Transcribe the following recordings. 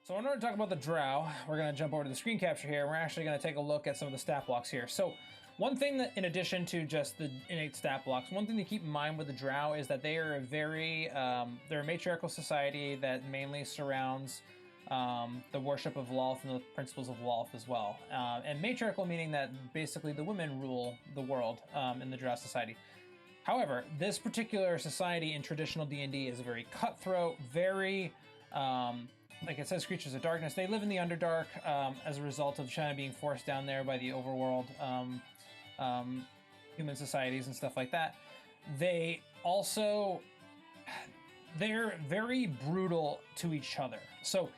So in order to talk about the Drow, we're going to jump over to the screen capture here. We're actually going to take a look at some of the stat blocks here. So one thing that, in addition to just the innate stat blocks, one thing to keep in mind with the Drow is that they are a very, they're a matriarchal society that mainly surrounds the worship of Lolth and the principles of Lolth as well. And matriarchal meaning that basically the women rule the world in the Drow society. However, this particular society in traditional D&D is very cutthroat, very, like it says, creatures of darkness. They live in the Underdark as a result of China being forced down there by the overworld human societies and stuff like that. They're very brutal to each other. So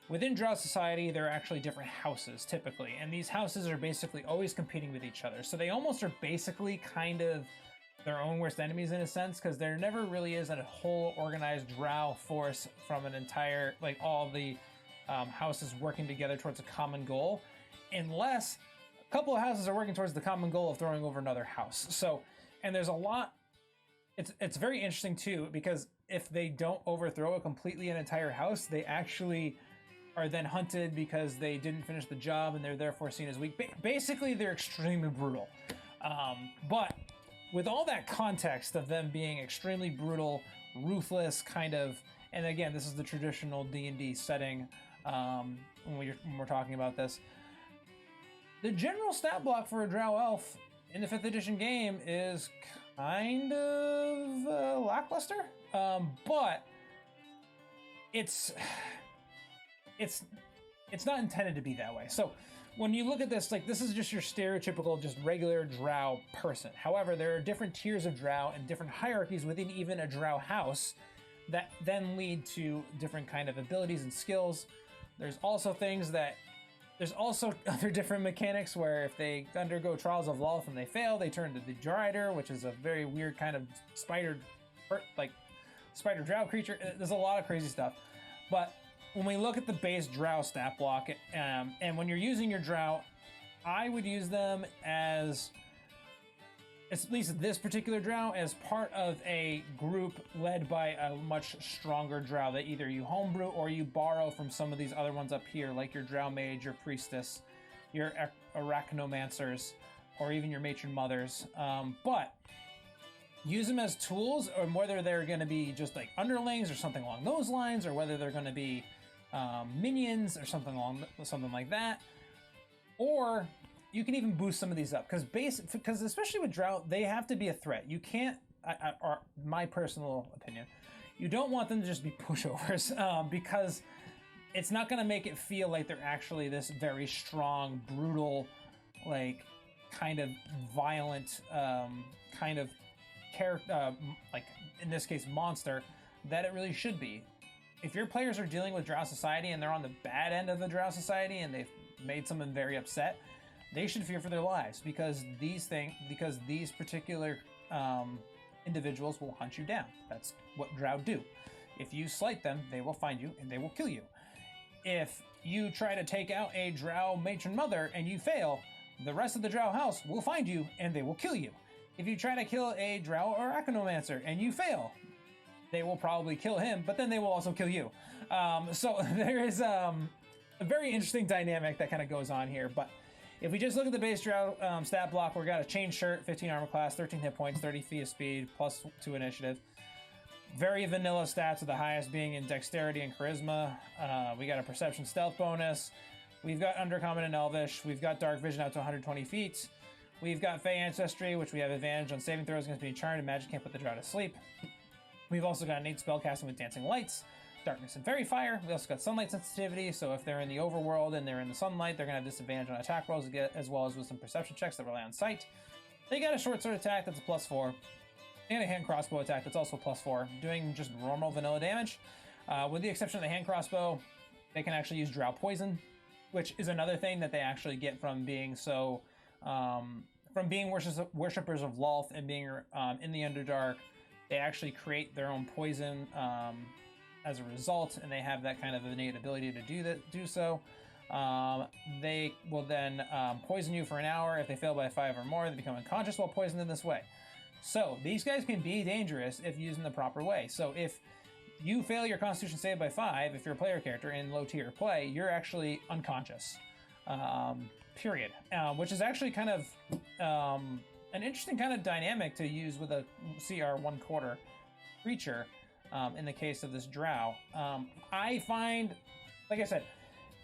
within Drow society, there are actually different houses typically, and these houses are basically always competing with each other. So they almost are basically kind of their own worst enemies in a sense, because there never really is a whole organized Drow force from an entire, like all the houses working together towards a common goal, unless a couple of houses are working towards the common goal of throwing over another house. So, and there's a lot, it's very interesting too, because if they don't overthrow a completely an entire house, they actually are then hunted because they didn't finish the job and they're therefore seen as weak. Basically, they're extremely brutal. But with all that context of them being extremely brutal, ruthless, kind of, and again, this is the traditional D&D setting when we're talking about this. The general stat block for a Drow Elf in the 5th edition game is kind of lackluster, but it's not intended to be that way. So when you look at this, like, this is just your stereotypical, just regular Drow person. However, there are different tiers of Drow and different hierarchies within even a Drow house that then lead to different kind of abilities and skills. There's also other different mechanics where if they undergo trials of Lolth and they fail, they turn to the Drider, which is a very weird kind of spider Drow creature. There's a lot of crazy stuff. But when we look at the base Drow stat block, and when you're using your Drow, I would use them as, at least this particular Drow, as part of a group led by a much stronger Drow that either you homebrew or you borrow from some of these other ones up here, like your Drow Mage, your Priestess, your Arachnomancers, or even your Matron Mothers. But use them as tools, or whether they're going to be just like underlings or something along those lines, or whether they're going to be minions or something like that. Or you can even boost some of these up, because especially with Drow, they have to be a threat. You can't, or my personal opinion, you don't want them to just be pushovers, because it's not going to make it feel like they're actually this very strong, brutal, like kind of violent kind of character, like in this case monster, that it really should be. If your players are dealing with Drow society and they're on the bad end of the Drow society and they've made someone very upset, they should fear for their lives, because these particular individuals will hunt you down. That's what Drow do. If you slight them, they will find you and they will kill you. If you try to take out a Drow Matron Mother and you fail, the rest of the Drow house will find you and they will kill you. If you try to kill a Drow or Arachnomancer and you fail, they will probably kill him, but then they will also kill you. So there is a very interesting dynamic that kind of goes on here. But if we just look at the base Drow stat block, we've got a chain shirt, 15 armor class, 13 hit points, 30 feet of speed, plus 2 initiative. Very vanilla stats, with the highest being in dexterity and charisma. We got a perception stealth bonus. We've got undercommon and elvish. We've got dark vision out to 120 feet. We've got Fey ancestry, which we have advantage on saving throws against being charmed, and magic can't put the Drow to sleep. We've also got innate spellcasting with dancing lights, darkness and fairy fire. We also got sunlight sensitivity, so if they're in the overworld and they're in the sunlight, they're going to have disadvantage on attack rolls, as well as with some perception checks that rely on sight. They got a short sword attack that's a +4, and a hand crossbow attack that's also +4, doing just normal vanilla damage. With the exception of the hand crossbow, they can actually use Drow Poison, which is another thing that they actually get from being so, from being worshippers of Lolth and being in the Underdark. They actually create their own poison as a result, and they have that kind of innate ability to do so. They will then poison you for an hour. If they fail by 5 or more, they become unconscious while poisoned in this way. So these guys can be dangerous if used in the proper way. So if you fail your Constitution save by 5, if you're a player character in low tier play, you're actually unconscious. Period. Which is actually kind of an interesting kind of dynamic to use with a CR 1/4 creature in the case of this Drow. I find, like I said,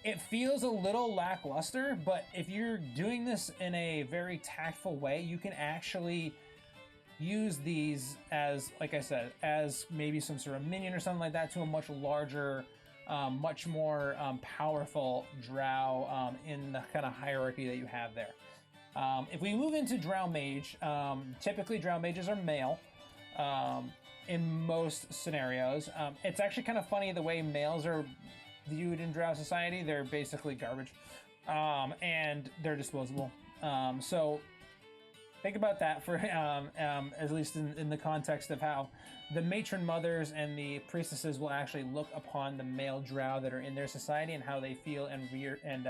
it feels a little lackluster, but if you're doing this in a very tactful way, you can actually use these as, like I said, as maybe some sort of minion or something like that to a much larger, much more powerful Drow in the kind of hierarchy that you have there. If we move into Drow Mage, typically Drow Mages are male in most scenarios. It's actually kind of funny the way males are viewed in Drow society. They're basically garbage, and they're disposable. So think about that for at least in the context of how the matron mothers and the priestesses will actually look upon the male Drow that are in their society and how they feel and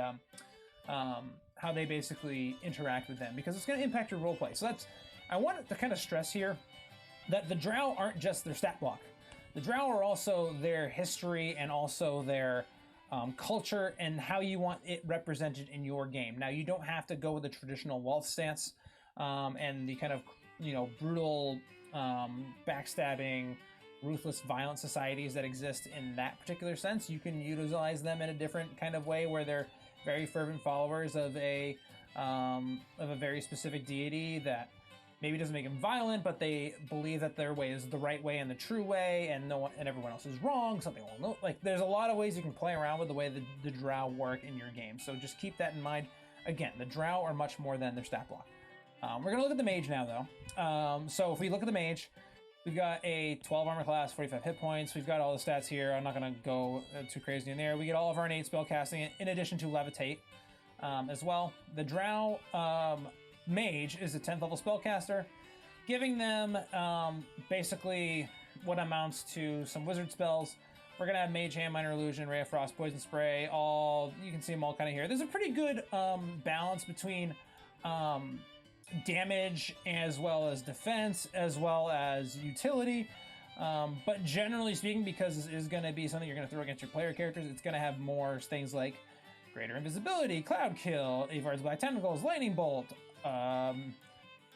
how they basically interact with them, because it's going to impact your roleplay. So I want to kind of stress here that the Drow aren't just their stat block. The Drow are also their history and also their culture and how you want it represented in your game. Now, you don't have to go with the traditional Lolth stance and the kind of, brutal, backstabbing, ruthless, violent societies that exist in that particular sense. You can utilize them in a different kind of way where they're very fervent followers of a very specific deity that maybe doesn't make them violent, but they believe that their way is the right way and the true way, and everyone else is wrong. Something along those, there's a lot of ways you can play around with the way the Drow work in your game. So just keep that in mind. Again, the Drow are much more than their stat block. We're gonna look at the Mage now, though. So if we look at the Mage, we've got a 12 armor class, 45 hit points. We've got all the stats here. I'm not gonna go too crazy in there. We get all of our innate spellcasting in addition to levitate as well. The Drow Mage is a 10th level spellcaster, giving them basically what amounts to some wizard spells. We're gonna have Mage Hand, Minor Illusion, Ray of Frost, Poison Spray. You can see them all kind of here. There's a pretty good balance between damage as well as defense as well as utility. But generally speaking, because this is going to be something you're going to throw against your player characters, it's going to have more things like greater invisibility, cloud kill, Avard's Black Tentacles, lightning bolt,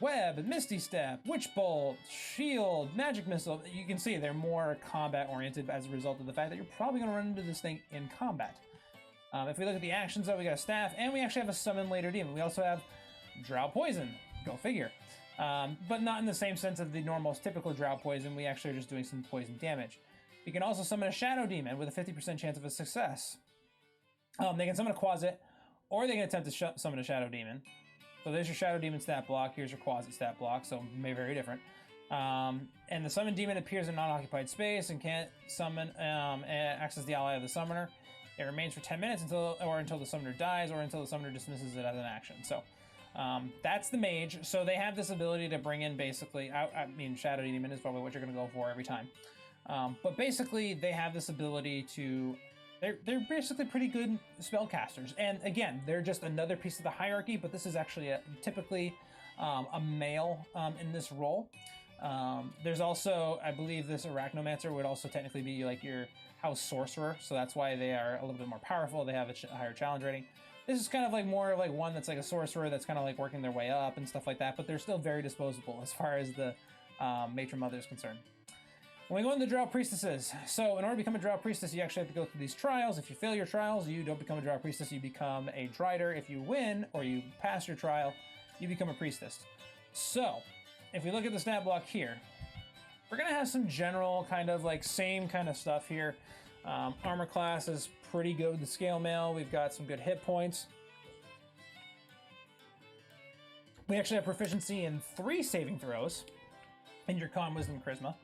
web, misty step, witch bolt, shield, magic missile. You can see they're more combat oriented as a result of the fact that you're probably going to run into this thing in combat. If we look at the actions, though, we got a staff, and we actually have a summon later demon. We also have Drow Poison. Go figure. But not in the same sense of the normal typical Drow Poison. We actually are just doing some poison damage. You can also summon a Shadow Demon with a 50% chance of a success. They can summon a Quasit, or they can attempt to summon a Shadow Demon. So there's your Shadow Demon stat block. Here's your Quasit stat block, so maybe very different. And the Summon Demon appears in non-occupied space and can't summon acts as the ally of the summoner. It remains for 10 minutes until the summoner dies, or until the summoner dismisses it as an action. So that's the Mage. So they have this ability to bring in basically, Shadow Demon is probably what you're going to go for every time. But basically, they have this ability to, they're basically pretty good spellcasters. And again, they're just another piece of the hierarchy, but this is actually typically a male in this role. There's also, I believe this Arachnomancer would also technically be like your house sorcerer, so that's why they are a little bit more powerful. They have a higher challenge rating. This is kind of like more of like one that's like a sorcerer that's kind of like working their way up and stuff like that, but they're still very disposable as far as the matron mother is concerned. When we go into the Drought Priestesses, so in order to become a Drought Priestess, you actually have to go through these trials. If you fail your trials, you don't become a Drought Priestess, you become a Drider. If you win or you pass your trial, you become a Priestess. So, if we look at the stat block here, we're going to have some general kind of like same kind of stuff here. Armor class is pretty good with the scale mail. We've got some good hit points. We actually have proficiency in 3 saving throws in your Con, Wisdom, Charisma.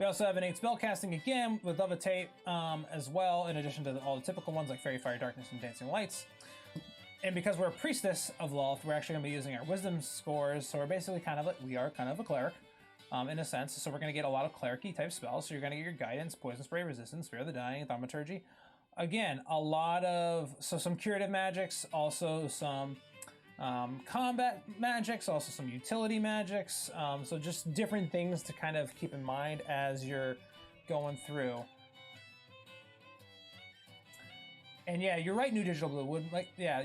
We also have innate spellcasting again with Levitate as well, in addition to all the typical ones like Fairy, Fire, Darkness, and Dancing Lights. And because we're a Priestess of Lolth, we're actually going to be using our Wisdom scores, so we're basically we are kind of a cleric. In a sense, so we're going to get a lot of clericy type spells. So you're going to get your guidance, poison spray, resistance, spare the dying, thaumaturgy. Again, a lot of some curative magics, also some combat magics, also some utility magics. So just different things to kind of keep in mind as you're going through. And yeah, you're right, New Digital Blue.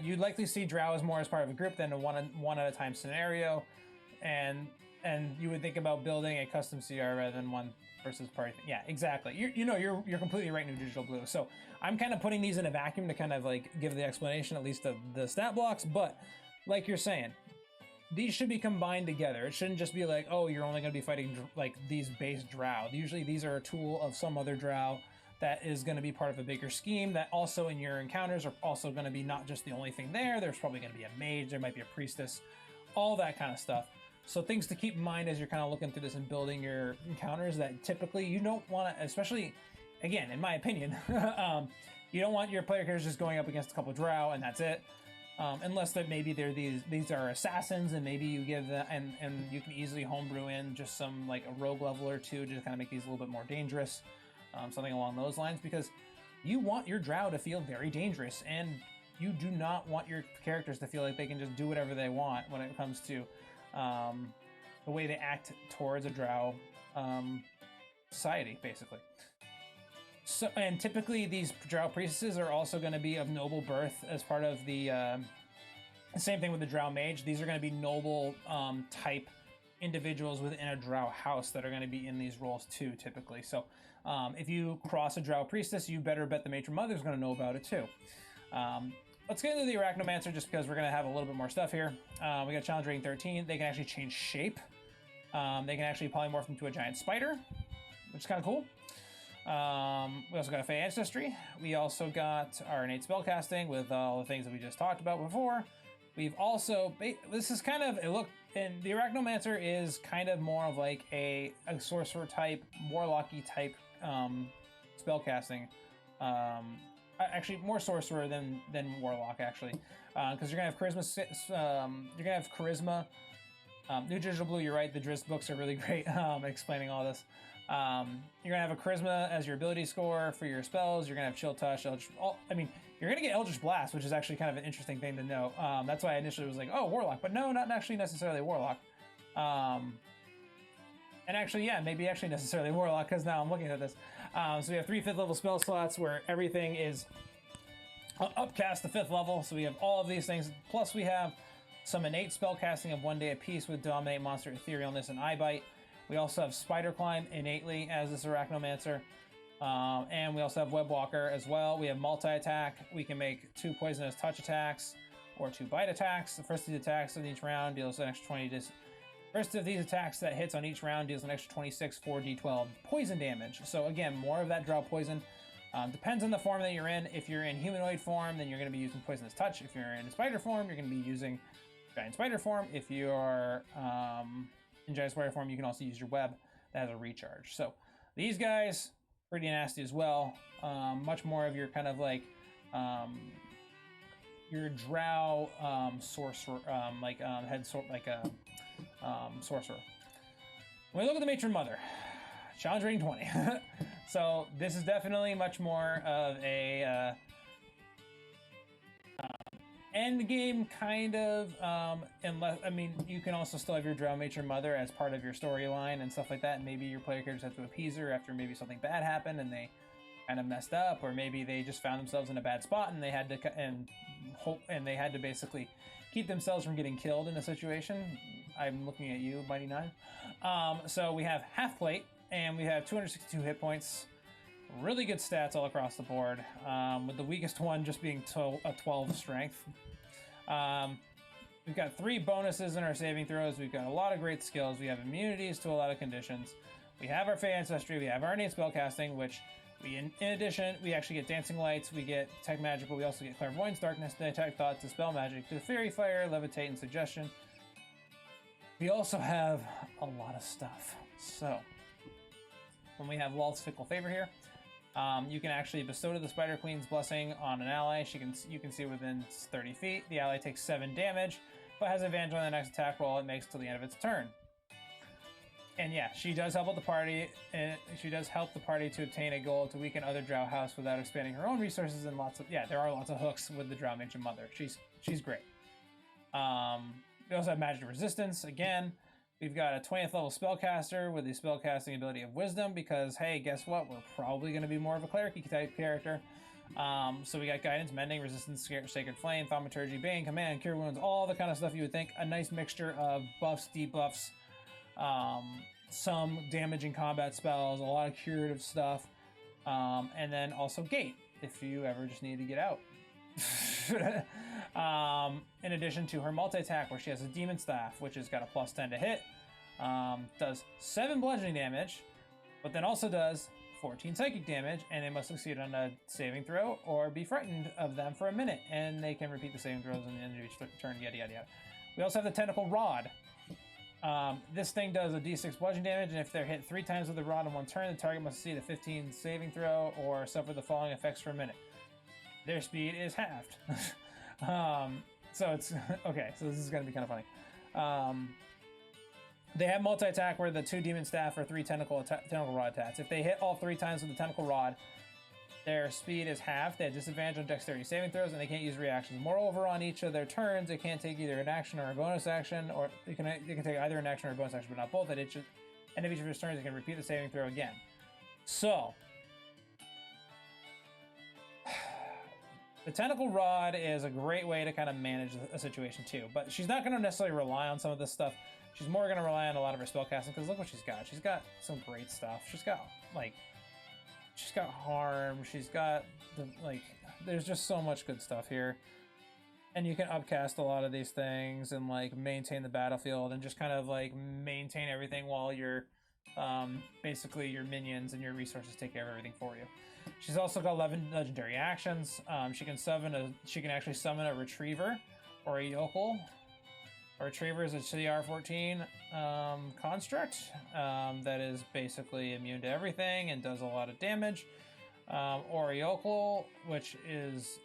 You'd likely see Drow as more as part of a group than a one at a time scenario. And you would think about building a custom CR rather than one versus party. Yeah, exactly. You're completely right, New Digital Blue. So I'm kind of putting these in a vacuum to kind of like give the explanation, at least of the stat blocks. But like you're saying, these should be combined together. It shouldn't just be like, oh, you're only going to be fighting like these base Drow. Usually these are a tool of some other Drow that is going to be part of a bigger scheme that also in your encounters are also going to be not just the only thing there. There's probably going to be a mage, there might be a priestess, all that kind of stuff. So things to keep in mind as you're kind of looking through this and building your encounters that typically you don't want to, especially, again, in my opinion, you don't want your player characters just going up against a couple of Drow and that's it. Unless that maybe these are assassins and maybe you give them, and you can easily homebrew in just some like a rogue level or two to kind of make these a little bit more dangerous. Something along those lines, because you want your Drow to feel very dangerous and you do not want your characters to feel like they can just do whatever they want when it comes to the way they act towards a Drow society, basically. So, and typically these Drow Priestesses are also going to be of noble birth as part of the same thing with the Drow Mage. These are going to be noble type individuals within a Drow house that are going to be in these roles too, typically. So if you cross a Drow Priestess, you better bet the Matron Mother is going to know about it too. Let's get into the Arachnomancer just because we're going to have a little bit more stuff here. We got challenge rating 13. They can actually change shape. They can actually polymorph into a giant spider, which is kind of cool. We also got a Fey Ancestry. We also got our innate spellcasting with all the things that we just talked about before. We've also, this is kind of, and the Arachnomancer is kind of more of like a sorcerer type, warlocky type spellcasting. Actually, more sorcerer than warlock, actually, because you're gonna have charisma. New Digital Blue, you're right. The Drizzt books are really great explaining all this. You're gonna have a charisma as your ability score for your spells. You're gonna have chill touch. You're gonna get Eldritch Blast, which is actually kind of an interesting thing to know. That's why I initially was like, oh, warlock, but no, not actually necessarily warlock. And actually, yeah, maybe actually necessarily warlock, because now I'm looking at this. So we have 3 5th level spell slots where everything is upcast to 5th level. So we have all of these things. Plus we have some innate spell casting of 1 day apiece with Dominate, Monster, Etherealness, and Eye Bite. We also have Spider Climb innately as this Arachnomancer. And we also have Web Walker as well. We have multi-attack. We can make 2 poisonous touch attacks or 2 bite attacks. The first of these attacks in each round deals an extra 20 First of these attacks that hits on each round deals an extra 26 4d12 poison damage. So again, more of that Drow Poison. Depends on the form that you're in. If you're in humanoid form, then you're going to be using Poisonous Touch. If you're in spider form, you're going to be using Giant Spider form. If you are in Giant Spider form, you can also use your web that has a recharge. So these guys, pretty nasty as well. Much more of your kind of like your Drow sorcerer, sorcerer. When we look at the Matron Mother, challenge rating 20. So this is definitely much more of a end game kind of. Unless you can also still have your Drow Matron Mother as part of your storyline and stuff like that. And maybe your player characters have to appease her after maybe something bad happened and they kind of messed up, or maybe they just found themselves in a bad spot and they had to basically keep themselves from getting killed in a situation. I'm looking at you, Mighty Nine. So we have half plate, and we have 262 hit points. Really good stats all across the board, with the weakest one just being a 12 strength. We've got 3 bonuses in our saving throws. We've got a lot of great skills. We have immunities to a lot of conditions. We have our Fey Ancestry. We have our innate spellcasting, which in addition, we actually get Dancing Lights, we get Detect Magic, but we also get Clairvoyance, Darkness, Detect Thoughts, Dispel Magic, Fairy Fire, Levitate, and Suggestion. We also have a lot of stuff. So, when we have Lolth's Fickle Favor here, you can actually bestow the Spider Queen's Blessing on an ally. You can see within 30 feet. The ally takes 7 damage, but has advantage on the next attack roll it makes till the end of its turn. And yeah, she does help out the party, and she does help the party to obtain a goal to weaken other Drow house without expanding her own resources, and there are lots of hooks with the Drow Mage Mother. She's great. We also have magic resistance again. We've got a 20th level spellcaster with the spellcasting ability of Wisdom because, hey, guess what? We're probably going to be more of a cleric type character. So we got Guidance, Mending, Resistance, Sacred Flame, Thaumaturgy, Bane, Command, Cure Wounds, all the kind of stuff you would think. A nice mixture of buffs, debuffs, some damage in combat spells, a lot of curative stuff, and then also Gate, if you ever just need to get out. In addition to her multi-attack, where she has a Demon Staff, which has got a +10 to hit, does 7 bludgeoning damage, but then also does 14 psychic damage, and they must succeed on a saving throw or be frightened of them for a minute, and they can repeat the saving throws in the end of each turn, yada yada yada. We also have the Tentacle Rod. This thing does a d6 bludgeoning damage, and if they're hit 3 times with the rod in one turn, the target must succeed a 15 saving throw or suffer the following effects for a minute. Their speed is halved. So it's okay. So this is going to be kind of funny. They have multi-attack where the 2 Demon Staff or 3 Tentacle Rod attacks. If they hit all 3 times with the Tentacle Rod, their speed is halved. They have disadvantage on Dexterity saving throws, and they can't use reactions. Moreover, on each of their turns, they can't take either an action or a bonus action, or they can take either an action or a bonus action, but not both. At each end of each of their turns, they can repeat the saving throw again. So the Tentacle Rod is a great way to kind of manage a situation too, but she's not going to necessarily rely on some of this stuff. She's more going to rely on a lot of her spellcasting, because look what she's got. She's got some great stuff. She's got harm. She's got there's just so much good stuff here. And you can upcast a lot of these things and like maintain the battlefield and just kind of like maintain everything while you're basically your minions and your resources take care of everything for you. She's also got 11 legendary actions. She can actually summon a Retriever or a Yokel. A Retriever is a CR14 construct that is basically immune to everything and does a lot of damage. Or a Yokel, which is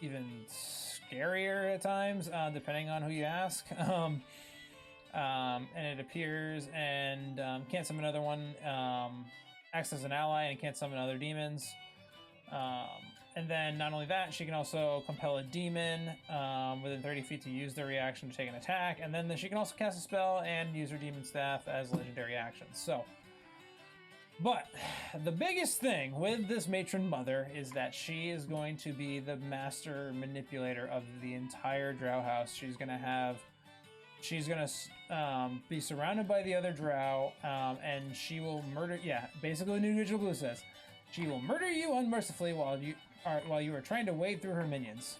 even scarier at times, depending on who you ask. And it appears and can't summon another one. Acts as an ally and can't summon other demons. And then not only that, she can also compel a demon within 30 feet to use their reaction to take an attack. And then she can also cast a spell and use her Demon Staff as legendary actions. So, but the biggest thing with this Matron Mother is that she is going to be the master manipulator of the entire Drow house. She's going to be surrounded by the other Drow, and she will murder. Yeah, basically, what New Digital Blue says, she will murder you unmercifully while you are trying to wade through her minions,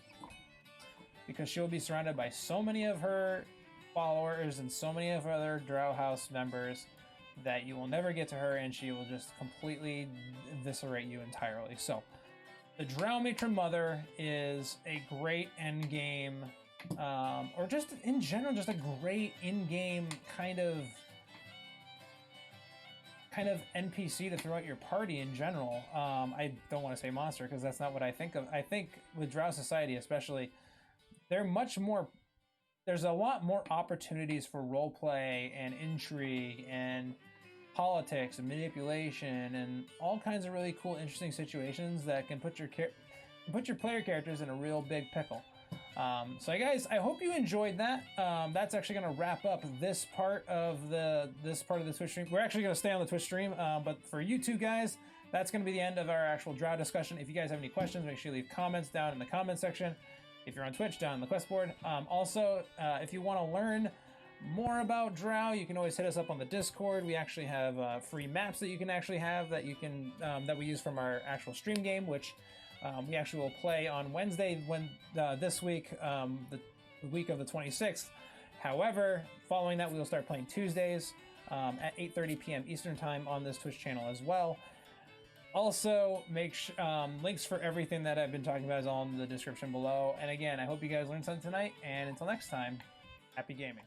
because she will be surrounded by so many of her followers and so many of her other Drow house members that you will never get to her, and she will just completely eviscerate you entirely. So, the Drow Matron Mother is a great end game. Or just in general, just a great in-game kind of NPC to throw out your party in general. I don't want to say monster because that's not what I think of. I think with Drow Society especially, there's a lot more opportunities for roleplay and intrigue and politics and manipulation and all kinds of really cool, interesting situations that can put your player characters in a real big pickle. So guys, I hope you enjoyed that. That's actually going to wrap up this part of the Twitch stream. We're actually going to stay on the Twitch stream, but for you two guys, that's going to be the end of our actual Drow discussion. If you guys have any questions, make sure you leave comments down in the comment section. If you're on Twitch, down in the quest board. Also, if you want to learn more about Drow, you can always hit us up on the Discord. We actually have free maps that you can actually have that you can that we use from our actual stream game, which we actually will play on Wednesday this week, the week of the 26th. However, following that, we will start playing Tuesdays at 8:30 p.m. Eastern Time on this Twitch channel as well. Also, links for everything that I've been talking about is all in the description below. And again, I hope you guys learned something tonight. And until next time, happy gaming.